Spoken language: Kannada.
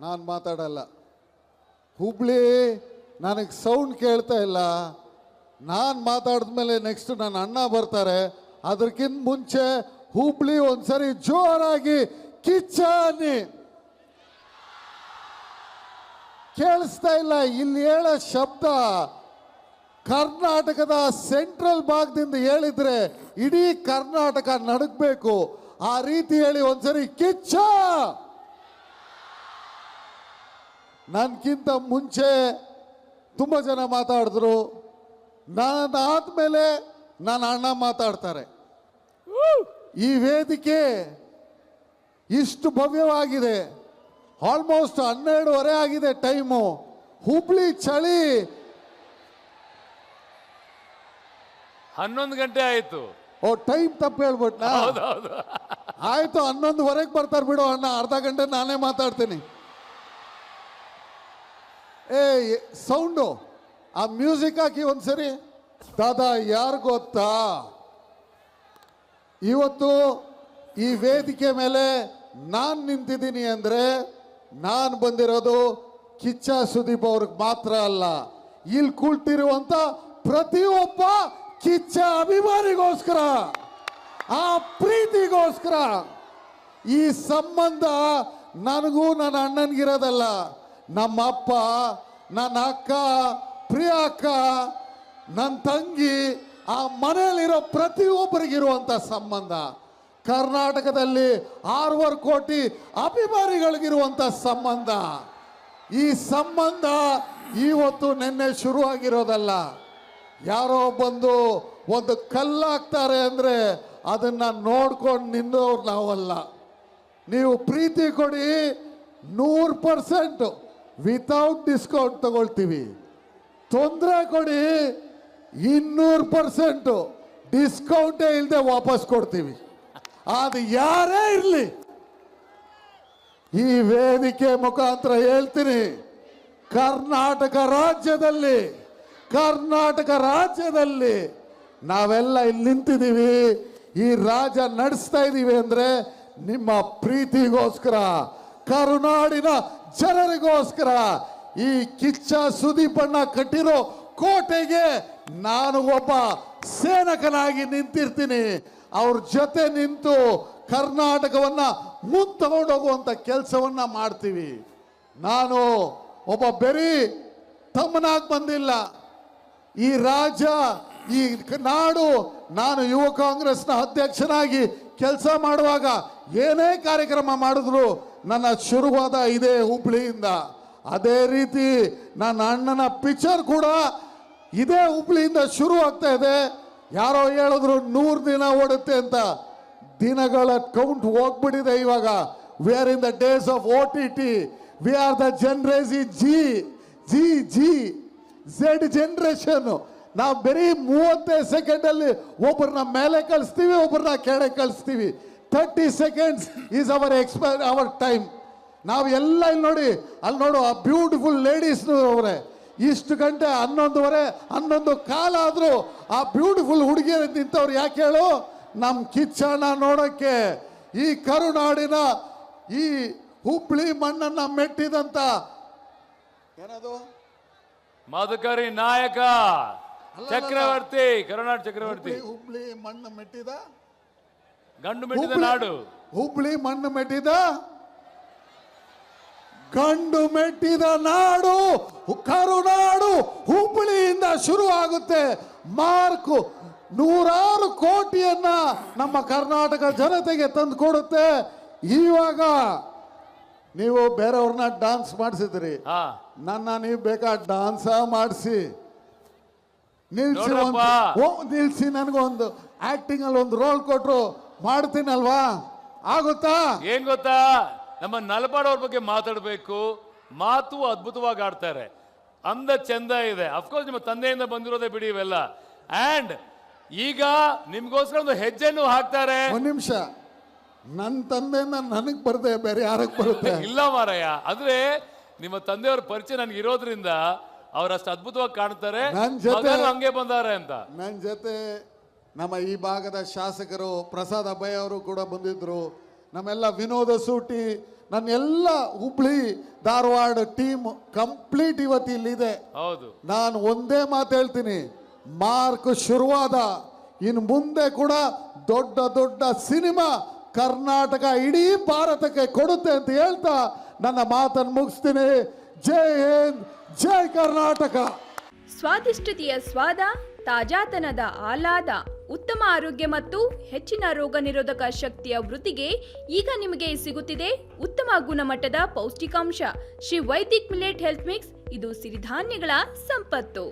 ನಾನು ಮಾತಾಡಲ್ಲ. ಹುಬ್ಳಿ ನನಗೆ ಸೌಂಡ್ ಕೇಳ್ತಾ ಇಲ್ಲ. ನಾನು ಮಾತಾಡಿದ್ಮೇಲೆ ನೆಕ್ಸ್ಟ್ ನನ್ನ ಅಣ್ಣ ಬರ್ತಾರೆ. ಅದಕ್ಕಿಂತ ಮುಂಚೆ ಹುಬ್ಳಿ ಒಂದ್ಸರಿ ಜೋರಾಗಿ ಕಿಚ್ಚಾನಿ ಕೇಳಿಸ್ತಾ ಇಲ್ಲ. ಇಲ್ಲಿ ಹೇಳೋ ಶಬ್ದ ಕರ್ನಾಟಕದ ಸೆಂಟ್ರಲ್ ಭಾಗದಿಂದ ಹೇಳಿದ್ರೆ ಇಡೀ ಕರ್ನಾಟಕ ನಡುಗಬೇಕು. ಆ ರೀತಿ ಹೇಳಿ ಒಂದ್ಸರಿ ಕಿಚ್ಚ. ನನ್ಗಿಂತ ಮುಂಚೆ ತುಂಬ ಜನ ಮಾತಾಡಿದ್ರು. ನಾನಾದ್ಮೇಲೆ ನನ್ನ ಅಣ್ಣ ಮಾತಾಡ್ತಾರೆ. ಈ ವೇದಿಕೆ ಇಷ್ಟು ಭವ್ಯವಾಗಿದೆ. ಆಲ್ಮೋಸ್ಟ್ 12:30 ಆಗಿದೆ ಟೈಮು. ಹುಬ್ಳಿ ಚಳಿ 11 ಗಂಟೆ ಆಯ್ತು. ಓ, ಟೈಮ್ ತಪ್ಪು ಹೇಳ್ಬಿಟ್ನಾ? ಆಯ್ತು, 11:30 ಬರ್ತಾರೆ ಬಿಡು ಅಣ್ಣ. ಅರ್ಧ ಗಂಟೆ ನಾನೇ ಮಾತಾಡ್ತೀನಿ. ಏ ಸೌಂಡು ಆ ಮ್ಯೂಸಿಕ್ ಹಾಕಿ ಒಂದ್ಸರಿ. ದಾದಾ, ಯಾರು ಗೊತ್ತಾ, ಇವತ್ತು ಈ ವೇದಿಕೆ ಮೇಲೆ ನಾನು ನಿಂತಿದ್ದೀನಿ ಅಂದ್ರೆ ನಾನು ಬಂದಿರೋದು ಕಿಚ್ಚ ಸುದೀಪ್ ಅವ್ರಿಗೆ ಮಾತ್ರ ಅಲ್ಲ, ಇಲ್ಲಿ ಕುಳಿತಿರುವಂತ ಪ್ರತಿಯೊಬ್ಬ ಕಿಚ್ಚ ಅಭಿಮಾನಿಗೋಸ್ಕರ, ಆ ಪ್ರೀತಿಗೋಸ್ಕರ. ಈ ಸಂಬಂಧ ನನಗೂ ನನ್ನ ಅಣ್ಣನಿಗಿರೋದಲ್ಲ, ನಮ್ಮ ಅಪ್ಪ, ನನ್ನ ಅಕ್ಕ, ಪ್ರಿಯ ಅಕ್ಕ, ನನ್ನ ತಂಗಿ, ಆ ಮನೆಯಲ್ಲಿರೋ ಪ್ರತಿಯೊಬ್ಬರಿಗಿರುವಂಥ ಸಂಬಂಧ. ಕರ್ನಾಟಕದಲ್ಲಿ 6.5 ಕೋಟಿ ಅಭಿಮಾನಿಗಳಿಗಿರುವಂಥ ಸಂಬಂಧ. ಈ ಸಂಬಂಧ ಇವತ್ತು ನಿನ್ನೆ ಶುರುವಾಗಿರೋದಲ್ಲ. ಯಾರೋ ಬಂದು ಒಂದು ಕಲ್ಲಾಗ್ತಾರೆ ಅಂದರೆ ಅದನ್ನು ನೋಡ್ಕೊಂಡು ನಿನ್ನೋರು ನಾವಲ್ಲ. ನೀವು ಪ್ರೀತಿ ಕೊಡಿ, 100% ವಿತೌಟ್ ಡಿಸ್ಕೌಂಟ್ ತಗೊಳ್ತೀವಿ. ತೊಂದರೆ ಕೊಡಿ, 200% ಡಿಸ್ಕೌಂಟೇ ಇಲ್ಲದೆ ವಾಪಸ್ ಕೊಡ್ತೀವಿ. ಅದು ಯಾರೇ ಇರಲಿ, ಈ ವೇದಿಕೆ ಮುಖಾಂತರ ಹೇಳ್ತೀನಿ, ಕರ್ನಾಟಕ ರಾಜ್ಯದಲ್ಲಿ ನಾವೆಲ್ಲ ಇಲ್ಲಿ ನಿಂತಿದ್ದೀವಿ, ಈ ರಾಜ್ಯ ನಡೆಸ್ತಾ ಇದ್ದೀವಿ ಅಂದ್ರೆ ನಿಮ್ಮ ಪ್ರೀತಿಗೋಸ್ಕರ, ಕರುನಾಡಿನ ಜನರಿಗೋಸ್ಕರ. ಈ ಕಿಚ್ಚ ಸುದೀಪಣ್ಣ ಕಟ್ಟಿರೋ ಕೋಟೆಗೆ ನಾನು ಒಬ್ಬ ಸೇನಕನಾಗಿ ನಿಂತಿರ್ತೀನಿ. ಅವ್ರ ಜೊತೆ ನಿಂತು ಕರ್ನಾಟಕವನ್ನ ಮುಂದೆ ತಗೊಂಡೋಗುವಂತ ಕೆಲಸವನ್ನ ಮಾಡ್ತೀವಿ. ನಾನು ಒಬ್ಬ ಬೆರಿ ತಮ್ಮನಾಗಿ ಬಂದಿಲ್ಲ. ಈ ರಾಜ್ಯ, ಈ ನಾಡು, ನಾನು ಯುವ ಕಾಂಗ್ರೆಸ್ನ ಅಧ್ಯಕ್ಷನಾಗಿ ಕೆಲಸ ಮಾಡುವಾಗ ಏನೇ ಕಾರ್ಯಕ್ರಮ ಮಾಡಿದ್ರು ನನ್ನ ಶುರುವಾದ ಇದೇ ಹುಬ್ಳಿಯಿಂದ. ಅದೇ ರೀತಿ ನನ್ನ ಅಣ್ಣನ ಪಿಕ್ಚರ್ ಕೂಡ ಇದೇ ಹುಬ್ಳಿಯಿಂದ ಶುರು ಆಗ್ತಾ ಇದೆ. ಯಾರೋ ಹೇಳಿದ್ರು 100 ದಿನ ಓಡುತ್ತೆ ಅಂತ. ದಿನಗಳ ಕೌಂಟ್ ಹೋಗ್ಬಿಟ್ಟಿದೆ ಇವಾಗ. We are in the days of OTT. We are the generation Z generation. ನಾವು ಬರೀ 30 ಸೆಕೆಂಡಲ್ಲಿ ಒಬ್ಬರನ್ನ ಮೇಲೆ ಕಳಿಸ್ತೀವಿ, ಒಬ್ಬರನ್ನ ಕೆಳಗೆ ಕಳಿಸ್ತೀವಿ. 30 seconds ಈಸ್ ಅವರ್ ಟೈಮ್. ನಾವು ಎಲ್ಲ ಇಲ್ಲಿ ನೋಡಿ, ಅಲ್ಲಿ ನೋಡು, ಆ ಬ್ಯೂಟಿಫುಲ್ ಲೇಡೀಸ್ ಅವರೇ. ಇಷ್ಟು ಗಂಟೆ 11:30, 11:15 ಆದರೂ ಆ ಬ್ಯೂಟಿಫುಲ್ ಹುಡುಗಿಯರು ನಿಂತವ್ರು ಯಾಕೆ ಹೇಳು? ನಮ್ಮ ಕಿಚ್ಚಣ್ಣ ನೋಡೋಕ್ಕೆ. ಈ ಕರುನಾಡಿನ ಈ ಹುಬ್ಳಿ ಮಣ್ಣನ್ನ ಮೆಟ್ಟಿದಂತ ಏನದು ಮಧುಕರಿ ನಾಯಕ ಚಕ್ರವರ್ತಿ, ಕರುನಾಡ ಚಕ್ರವರ್ತಿ. ಹುಬ್ಳಿ ಮಣ್ಣು ಮೆಟ್ಟಿದ, ಗಂಡು ಮೆಟ್ಟಿದ ನಾಡು. ಹುಬ್ಳಿ ಮಣ್ಣು ಮೆಟ್ಟಿದ, ಗಂಡು ಮೆಟ್ಟಿದ ನಾಡು ಕರುನಾಡು. ಹುಬ್ಬಳ್ಳಿಯಿಂದ ಶುರು ಆಗುತ್ತೆ. ಮಾರ್ಕು 100 ಕೋಟಿಯನ್ನ ನಮ್ಮ ಕರ್ನಾಟಕ ಜನತೆಗೆ ತಂದು ಕೊಡುತ್ತೆ. ಇವಾಗ ನೀವು ಬೇರೆಯವ್ರನ್ನ ಡಾನ್ಸ್ ಮಾಡಿಸಿದ್ರಿ, ನನ್ನ ನೀವು ಬೇಕಾದ ಡಾನ್ಸ ಮಾಡಿಸಿ ನಿಲ್ಸಿ ನನಗೊಂದು ಆಕ್ಟಿಂಗ್ ಅಲ್ಲಿ ಒಂದು ರೋಲ್ ಕೊಟ್ರು ಮಾಡ್ತೀನಲ್ವಾ? ಆಗುತ್ತಾ? ಏನ್ ಗೊತ್ತಾ, ನಮ್ಮ ನಲಪಾಡ್ ಅವ್ರ ಬಗ್ಗೆ ಮಾತಾಡಬೇಕು. ಮಾತು ಅದ್ಭುತವಾಗಿ ಆಡ್ತಾರೆ, ಅಂದ ಚಂದ ಇದೆ. ಅಫ್ಕೋರ್ಸ್ ನಿಮ್ಮ ತಂದೆಯಿಂದ ಬಂದಿರೋದೇ ಬಿಡಿ ಇವೆಲ್ಲ. ಅಂಡ್ ಈಗ ನಿಮ್ಗೋಸ್ಕರ ಒಂದು ಹೆಜ್ಜೆಯನ್ನು ಹಾಕ್ತಾರೆ. ಒಂದ್ ನಿಮಿಷ, ನನ್ನ ತಂದೆಯಿಂದ ನನಗ್ ಬರುತ್ತೆ, ಬೇರೆ ಯಾರಕ್ ಬರುತ್ತೆ? ಇಲ್ಲ ಮಾರಾಯ, ಅಂದ್ರೆ ನಿಮ್ಮ ತಂದೆಯವ್ರ ಪರಿಚಯ ನನ್ಗೆ ಇರೋದ್ರಿಂದ ಅವ್ರಷ್ಟು ಅದ್ಭುತವಾಗಿ ಕಾಣ್ತಾರೆ. ನನ್ನ ಜೊತೆ ಹಂಗೆ ಬಂದಾರೆ ಅಂತ. ನನ್ನ ಜೊತೆ ನಮ್ಮ ಈ ಭಾಗದ ಶಾಸಕರು ಪ್ರಸಾದ್ ಅಭಯ್ ಅವರು ಕೂಡ ಬಂದಿದ್ರು. ನಮ್ಮೆಲ್ಲ ವಿನೋದ ಸೂಟಿ, ನನ್ನ ಎಲ್ಲ ಹುಬ್ಳಿ ಧಾರವಾಡ ಟೀಮ್ ಕಂಪ್ಲೀಟ್ ಇವತ್ತು ಇಲ್ಲಿದೆ. ಹೌದು, ನಾನು ಒಂದೇ ಮಾತು ಹೇಳ್ತೀನಿ, ಮಾರ್ಕ್ ಶುರುವಾದ, ಇನ್ನು ಮುಂದೆ ಕೂಡ ದೊಡ್ಡ ದೊಡ್ಡ ಸಿನಿಮಾ ಕರ್ನಾಟಕ ಇಡೀ ಭಾರತಕ್ಕೆ ಕೊಡುತ್ತೆ ಅಂತ ಹೇಳ್ತಾ ನನ್ನ ಮಾತನ್ನು ಮುಗಿಸ್ತೀನಿ. ಜೈ ಹಿಂದ್, ಜೈ ಕರ್ನಾಟಕ. ಸ್ವಾದಿಷ್ಟತೆಯ ಸ್ವಾದ, ತಾಜಾತನದ ಆಹ್ಲಾದ, ಉತ್ತಮ ಆರೋಗ್ಯ ಮತ್ತು ಹೆಚ್ಚಿನ ರೋಗ ನಿರೋಧಕ ಶಕ್ತಿಯ ವೃದ್ಧಿಗೆ ಈಗ ನಿಮಗೆ ಸಿಗುತ್ತಿದೆ ಉತ್ತಮ ಗುಣಮಟ್ಟದ ಪೌಷ್ಟಿಕಾಂಶ Shri Vaidik millet health mix. ಇದು ಸಿರಿಧಾನ್ಯಗಳ ಸಂಪತ್ತು.